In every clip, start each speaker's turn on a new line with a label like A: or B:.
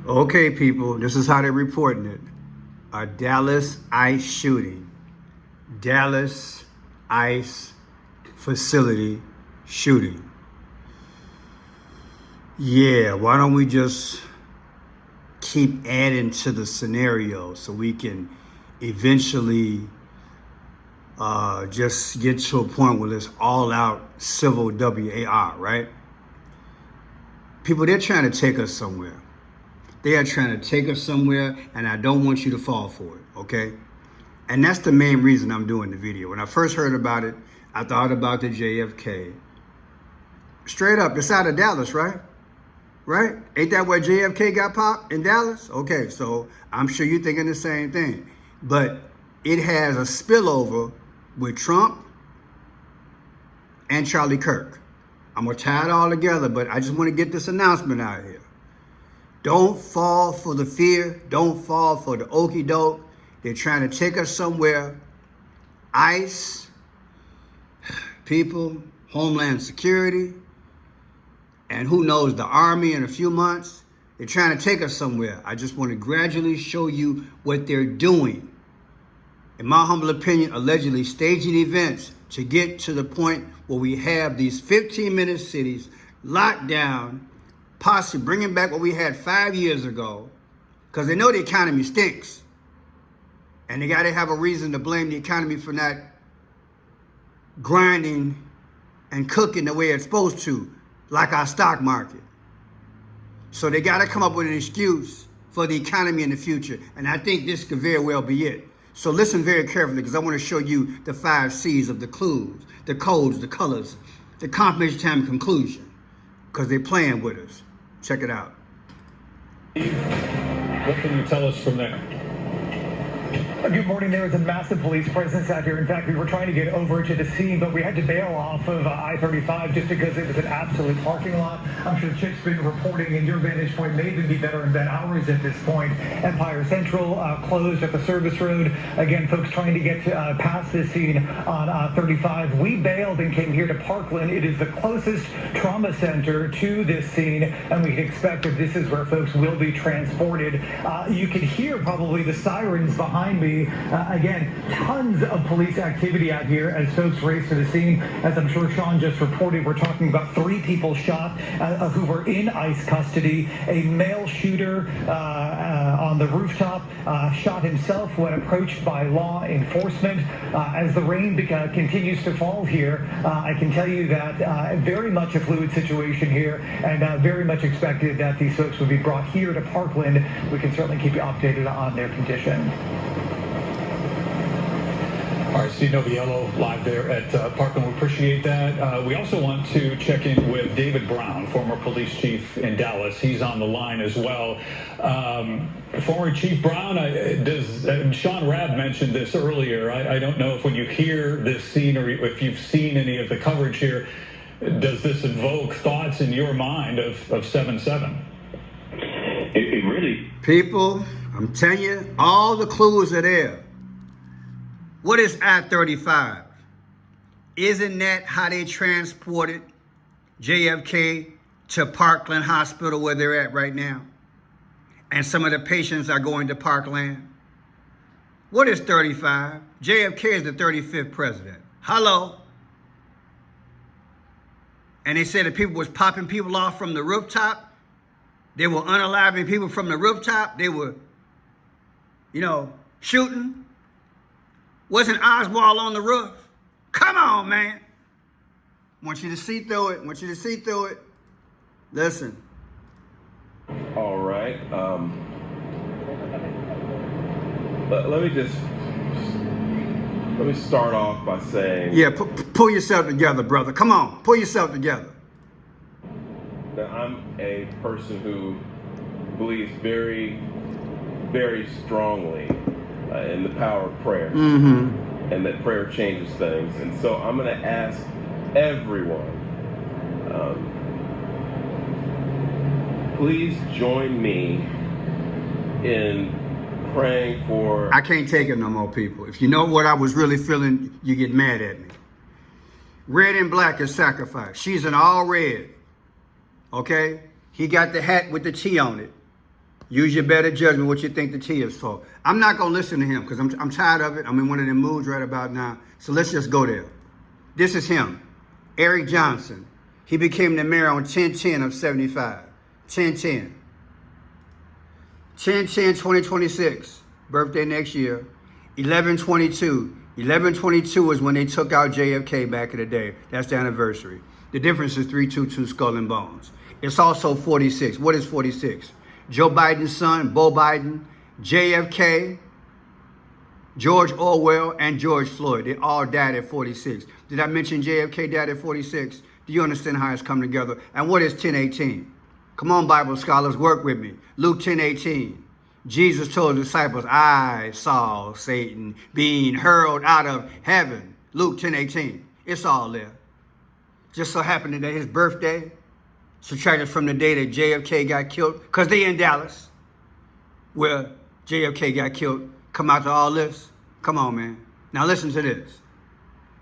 A: Okay, people, this is how they're reporting it. A Dallas ICE shooting. Dallas ICE facility shooting. Yeah, why don't we just keep adding to the scenario so we can eventually just get to a point where it's all out civil WAR, right? People, they're trying to take us somewhere. They are trying to take us somewhere, and I don't want you to fall for it, okay? And that's the main reason I'm doing the video. When I first heard about it, I thought about the JFK. Straight up, it's out of Dallas, right? Right? Ain't that where JFK got popped, in Dallas? Okay, so I'm sure you're thinking the same thing. But it has a spillover with Trump and Charlie Kirk. I'm going to tie it all together, but I just want to get this announcement out here. Don't fall for the fear. Don't fall for the okie doke. They're trying to take us somewhere. ICE, people, Homeland Security, and who knows, the Army in a few months. They're trying to take us somewhere. I just want to gradually show you what they're doing. In my humble opinion, allegedly staging events to get to the point where we have these 15-minute cities locked down, possibly bringing back what we had 5 years ago, because they know the economy stinks. And they got to have a reason to blame the economy for not grinding and cooking the way it's supposed to, like our stock market. So they got to come up with an excuse for the economy in the future. And I think this could very well be it. So listen very carefully, because I want to show you the 5 C's of the clues, the codes, the colors, the confirmation time conclusion, because they're playing with us. Check it out.
B: What can you tell us from there?
C: Good morning. There was a massive police presence out here. In fact, we were trying to get over to the scene, but we had to bail off of I-35 just because it was an absolute parking lot. I'm sure Chip's been reporting, and your vantage point may even be better than ours at this point. Empire Central closed at the service road. Again, folks trying to get past this scene on 35. We bailed and came here to Parkland. It is the closest trauma center to this scene, and we can expect that this is where folks will be transported. You can hear probably the sirens behind me. Again, tons of police activity out here as folks race to the scene. As I'm sure Sean just reported, we're talking about 3 people shot who were in ICE custody. A male shooter on the rooftop shot himself when approached by law enforcement. As the rain continues to fall here, I can tell you that very much a fluid situation here, and very much expected that these folks would be brought here to Parkland. We can certainly keep you updated on their condition.
B: All right, Steve Noviello live there at Parkland. We appreciate that. We also want to check in with David Brown, former police chief in Dallas. He's on the line as well. Former Chief Brown, Sean Rabb mentioned this earlier. I don't know if when you hear this scene or if you've seen any of the coverage here, does this evoke thoughts in your mind of 7/7?
D: It really...
A: People, I'm telling you, all the clues are there. What is I-35? Isn't that how they transported JFK to Parkland Hospital where they're at right now? And some of the patients are going to Parkland. What is 35? JFK is the 35th president. Hello? And they said that people was popping people off from the rooftop. They were unaliving people from the rooftop. They were, shooting. Wasn't Oswald on the roof? Come on, man. Want you to see through it. Listen.
D: All right. Let me start off by saying...
A: Yeah, pull yourself together, brother. Come on, pull yourself together.
D: That I'm a person who believes very, very strongly in the power of prayer, and that prayer changes things. And so I'm going to ask everyone, please join me in praying for...
A: I can't take it no more, people. If you know what I was really feeling, you get mad at me. Red and black is sacrifice. She's in all red. Okay? He got the hat with the T on it. Use your better judgment what you think the T is for. I'm not going to listen to him because I'm tired of it. I'm in one of them moods right about now. So let's just go there. This is him, Eric Johnson. He became the mayor on 10/10 of 75. 10/10. 10/10/2026. Birthday next year. 11/22. 11/22 is when they took out JFK back in the day. That's the anniversary. The difference is 322 Skull and Bones. It's also 46. What is 46? Joe Biden's son, Bo Biden, JFK, George Orwell, and George Floyd. They all died at 46. Did I mention JFK died at 46? Do you understand how it's come together? And what is 10/18? Come on, Bible scholars, work with me. Luke 10:18. Jesus told the disciples, I saw Satan being hurled out of heaven. Luke 10:18. It's all there. Just so happened that his birthday, subtracted from the day that JFK got killed, because they in Dallas, where JFK got killed, come out to all this. Come on, man. Now listen to this.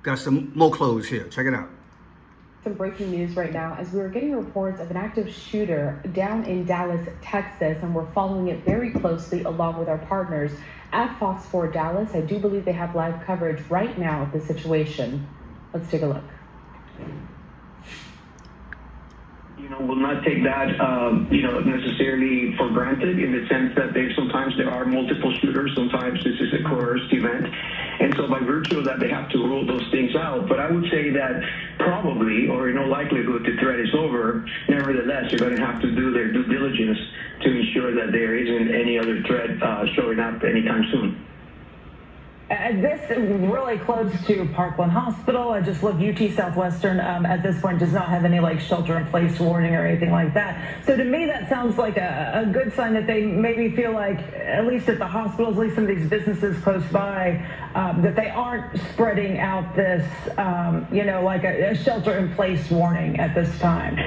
A: Got some more clothes here. Check it out.
E: Some breaking news right now as we are getting reports of an active shooter down in Dallas, Texas, and we're following it very closely along with our partners at Fox 4 Dallas. I do believe they have live coverage right now of the situation. Let's take a look.
F: Will not take that, necessarily for granted in the sense that sometimes there are multiple shooters, sometimes this is a coerced event. And so by virtue of that, they have to rule those things out. But I would say that probably, or in all likelihood, the threat is over. Nevertheless, they're going to have to do their due diligence to ensure that there isn't any other threat showing up anytime soon.
G: This really close to Parkland Hospital. I just looked, UT Southwestern at this point does not have any like shelter-in-place warning or anything like that. So to me, that sounds like a good sign that they maybe feel like, at least at the hospitals, at least some of these businesses close by, that they aren't spreading out this, like a shelter-in-place warning at this time.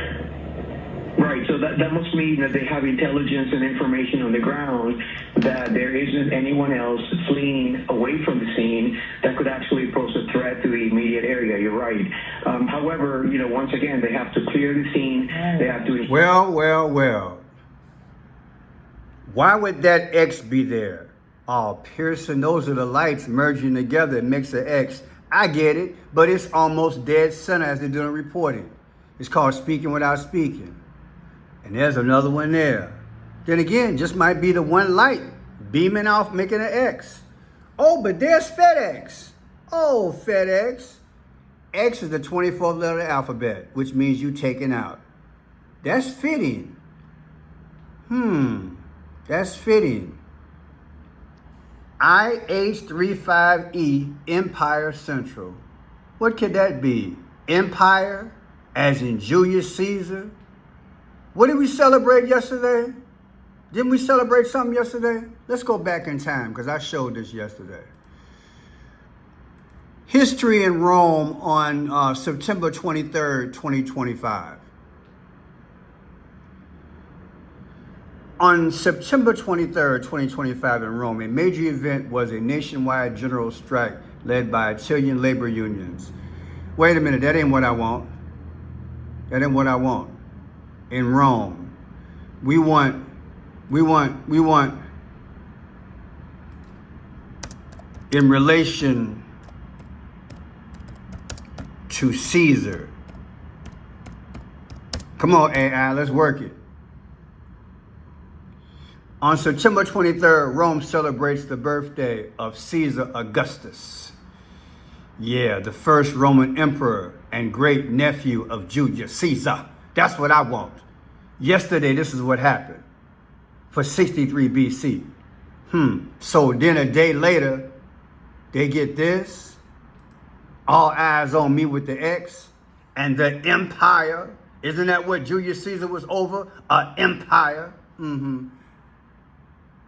F: Right, so that must mean that they have intelligence and information on the ground that there isn't anyone else fleeing away from the scene that could actually pose a threat to the immediate area. You're right. However, once again, they have to clear the scene. They have to...
A: Well. Why would that X be there? Oh, Pearson, those are the lights merging together. It makes an X. I get it, but it's almost dead center as they're doing reporting. It's called speaking without speaking. And there's another one there. Then again, just might be the one light beaming off, making an X. Oh, but there's FedEx. Oh, FedEx. X is the 24th letter of the alphabet, which means you taken out. That's fitting. That's fitting. IH35E, Empire Central. What could that be? Empire, as in Julius Caesar? What did we celebrate yesterday? Didn't we celebrate something yesterday? Let's go back in time because I showed this yesterday. History in Rome on September 23rd, 2025. On September 23rd, 2025 in Rome, a major event was a nationwide general strike led by Italian labor unions. Wait a minute, that ain't what I want. That ain't what I want. In Rome, we want in relation to Caesar. Come on, AI, let's work it. On September 23rd, Rome celebrates the birthday of Caesar Augustus. Yeah, the first Roman emperor and great nephew of Julius Caesar. That's what I want. Yesterday, this is what happened for 63 BC. So then a day later, they get this. All eyes on me with the X and the empire. Isn't that what Julius Caesar was over? An empire.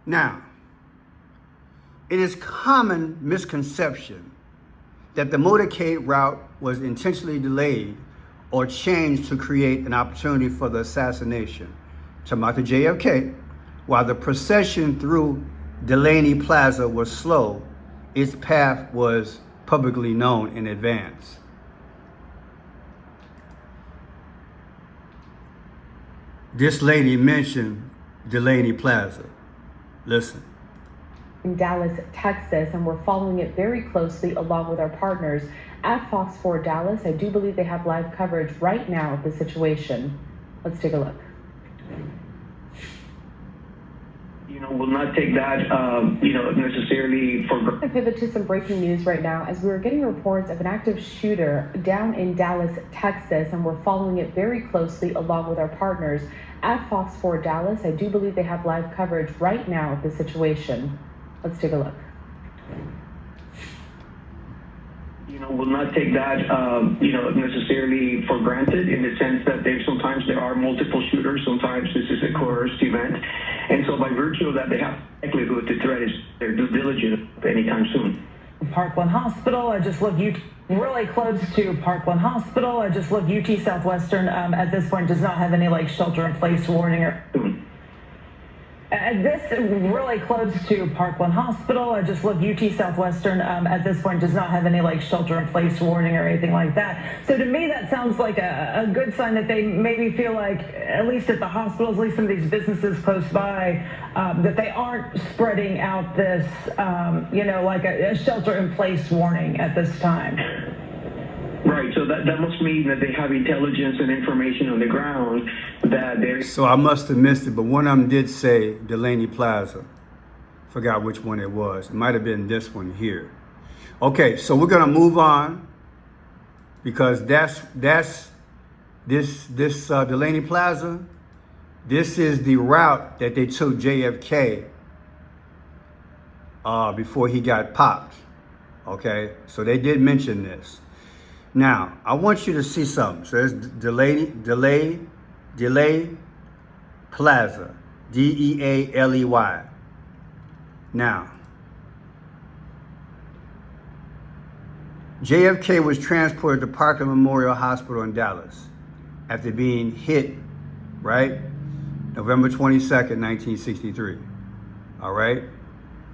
A: Now, it is common misconception that the motorcade route was intentionally delayed or changed to create an opportunity for the assassination. Talking about the JFK, while the procession through Delaney Plaza was slow, its path was publicly known in advance. This lady mentioned Delaney Plaza. Listen.
E: In Dallas, Texas, and we're following it very closely along with our partners at Fox 4 Dallas. I do believe they have live coverage right now of the situation. Let's take a look.
F: We'll not take that, necessarily for granted.
E: I pivot to some breaking news right now as we are getting reports of an active shooter down in Dallas, Texas, and we're following it very closely along with our partners at Fox 4 Dallas. I do believe they have live coverage right now of the situation. Let's take a look.
F: Will not take that, necessarily for granted in the sense that sometimes there are multiple shooters. Sometimes this is a coerced event. And so by virtue of that, they have likelihood the threat is their due diligence anytime soon.
G: Parkland Hospital, I just looked really close to Parkland Hospital. I just looked UT Southwestern at this point does not have any like shelter in place warning or this really close to Parkland Hospital. I just looked UT Southwestern at this point does not have any like shelter in place warning or anything like that. So to me, that sounds like a good sign that they maybe feel like, at least at the hospitals, at least some of these businesses close by, that they aren't spreading out this, like a shelter in place warning at this time.
F: Right, so that must mean that they have intelligence and information on the ground that they're...
A: So I must have missed it, but one of them did say Delaney Plaza. Forgot which one it was. It might have been this one here. Okay, so we're gonna move on because that's this Delaney Plaza. This is the route that they took JFK before he got popped. Okay, so they did mention this. Now, I want you to see something. So there's Delay Plaza, Dealey. Now, JFK was transported to Parkland Memorial Hospital in Dallas after being hit, right? November 22nd, 1963. All right?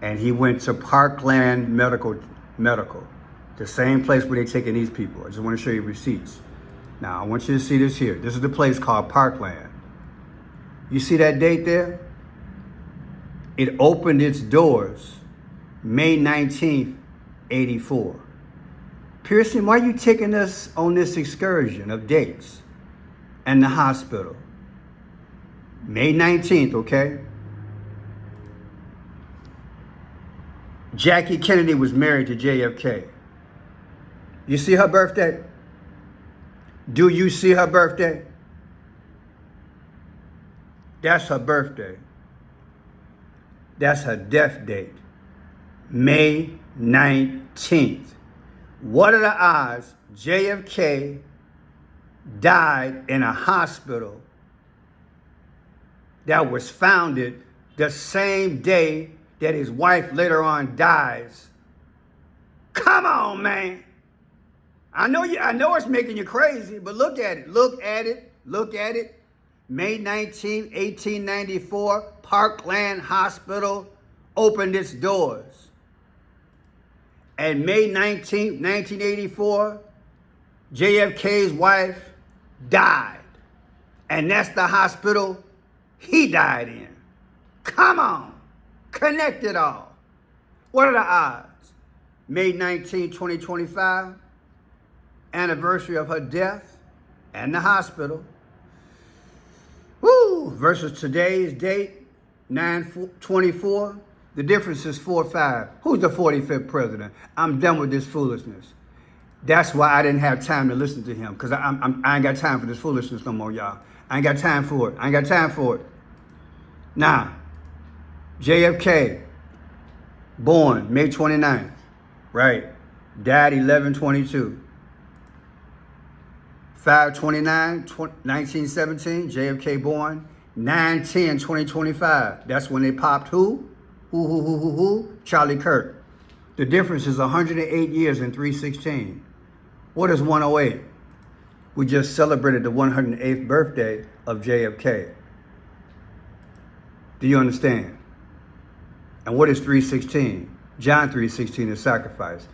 A: And he went to Parkland Medical. The same place where they're taking these people. I just want to show you receipts. Now, I want you to see this here. This is the place called Parkland. You see that date there? It opened its doors May 19th, 84. Pearson, why are you taking us on this excursion of dates and the hospital? May 19th, okay? Jackie Kennedy was married to JFK. You see her birthday? Do you see her birthday? That's her birthday. That's her death date. May 19th. What are the odds JFK died in a hospital that was founded the same day that his wife later on dies? Come on, man. I know it's making you crazy, but look at it. Look at it. May 19, 1894, Parkland Hospital opened its doors. And May 19, 1984, JFK's wife died. And that's the hospital he died in. Come on. Connect it all. What are the odds? May 19, 2025. Anniversary of her death and the hospital. Woo! Versus today's date, 9/24. The difference is 4/5. Who's the 45th president? I'm done with this foolishness. That's why I didn't have time to listen to him, because I ain't got time for this foolishness no more, y'all. I ain't got time for it. Now, JFK, born May 29th, right? Died 11/22. 5/29, 1917, JFK born. 9/10/2025. That's when they popped who? Charlie Kirk. The difference is 108 years and 3/16. What is 108? We just celebrated the 108th birthday of JFK. Do you understand? And what is 3/16? John 3:16 is sacrifice.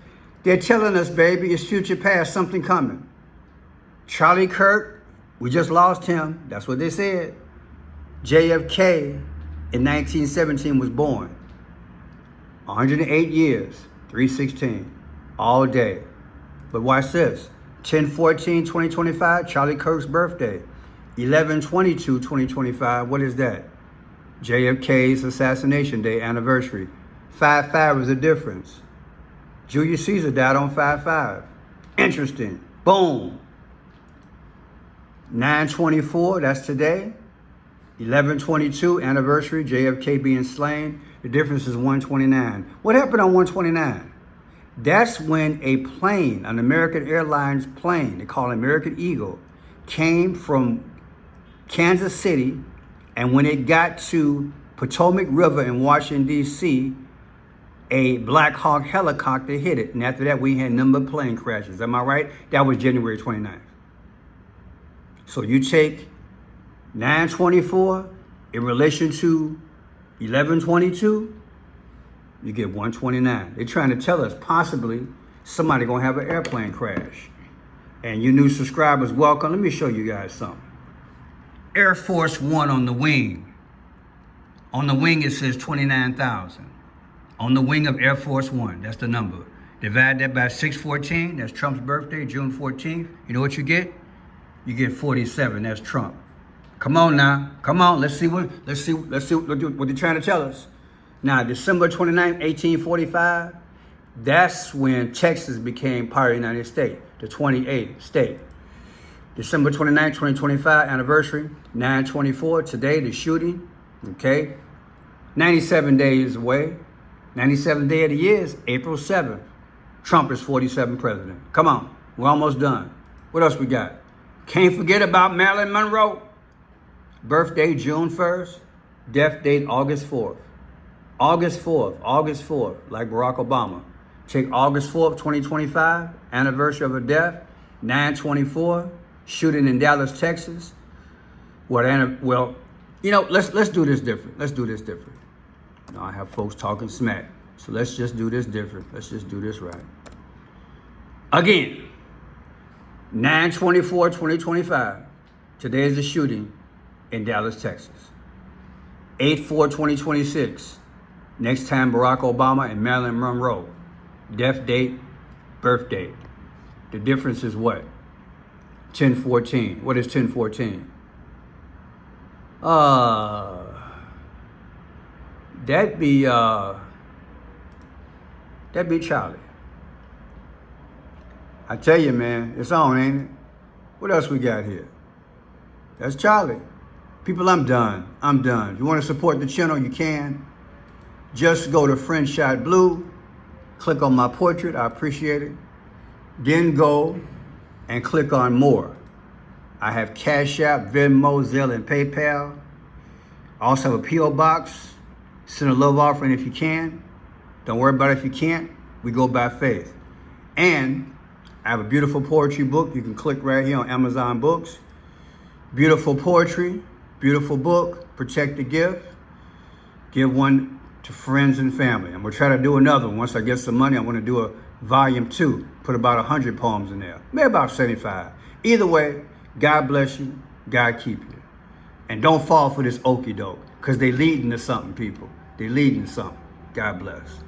A: They're telling us, baby, it's future past, something coming. Charlie Kirk, we just lost him. That's what they said. JFK in 1917 was born. 108 years, 316, all day. But watch this. 10/14/2025, Charlie Kirk's birthday. 11/22/2025, what is that? JFK's assassination day anniversary. 5/5 is the difference. Julius Caesar died on 5/5. Interesting. Boom. 9/24, that's today. 11/22, anniversary, JFK being slain. The difference is 129. What happened on 129? That's when a plane, an American Airlines plane, they call it American Eagle, came from Kansas City, and when it got to Potomac River in Washington, D.C., a Black Hawk helicopter hit it. And after that, we had a number of plane crashes. Am I right? That was January 29th. So you take 9/24 in relation to 11/22, you get 129. They're trying to tell us possibly somebody gonna have an airplane crash. And you new subscribers, welcome. Let me show you guys something. Air Force One on the wing. On the wing it says 29,000. On the wing of Air Force One, that's the number. Divide that by 6/14, that's Trump's birthday, June 14th. You know what you get? You get 47, that's Trump. Come on now, come on, let's see what they're trying to tell us. Now, December 29th, 1845, that's when Texas became part of the United States, the 28th state. December 29th, 2025, anniversary, 9/24, today, the shooting, okay? 97 days away. 97th day of the year is April 7th. Trump is 47th president. Come on, we're almost done. What else we got? Can't forget about Marilyn Monroe. Birthday, June 1st. Death date, August 4th. August 4th, like Barack Obama. Take August 4th, 2025, anniversary of her death. 9/24, shooting in Dallas, Texas. Well, you know, let's do this different. Let's do this different. Now, I have folks talking smack, so let's just do this different. Let's just do this right. Again, 9/24/2025. Today is the shooting in Dallas, Texas. 8/4/2026. Next time Barack Obama and Marilyn Monroe. Death date, birth date. The difference is what? 10/14. What is 10/14? That'd be Charlie. I tell you, man, it's on, ain't it? What else we got here? That's Charlie. People, I'm done. If you want to support the channel, you can. Just go to Friend Shot Blue, click on my portrait, I appreciate it. Then go and click on more. I have Cash App, Venmo, Zelle, and PayPal. I also have a P.O. box. Send a love offering if you can. Don't worry about it if you can't. We go by faith. And I have a beautiful poetry book. You can click right here on Amazon Books. Beautiful poetry, beautiful book. Protect the gift. Give one to friends and family. I'm going to try to do another one. Once I get some money, I want to do a volume 2. Put about 100 poems in there. Maybe about 75. Either way, God bless you. God keep you. And don't fall for this okie doke, because they leading to something, people. They leading to something. God bless.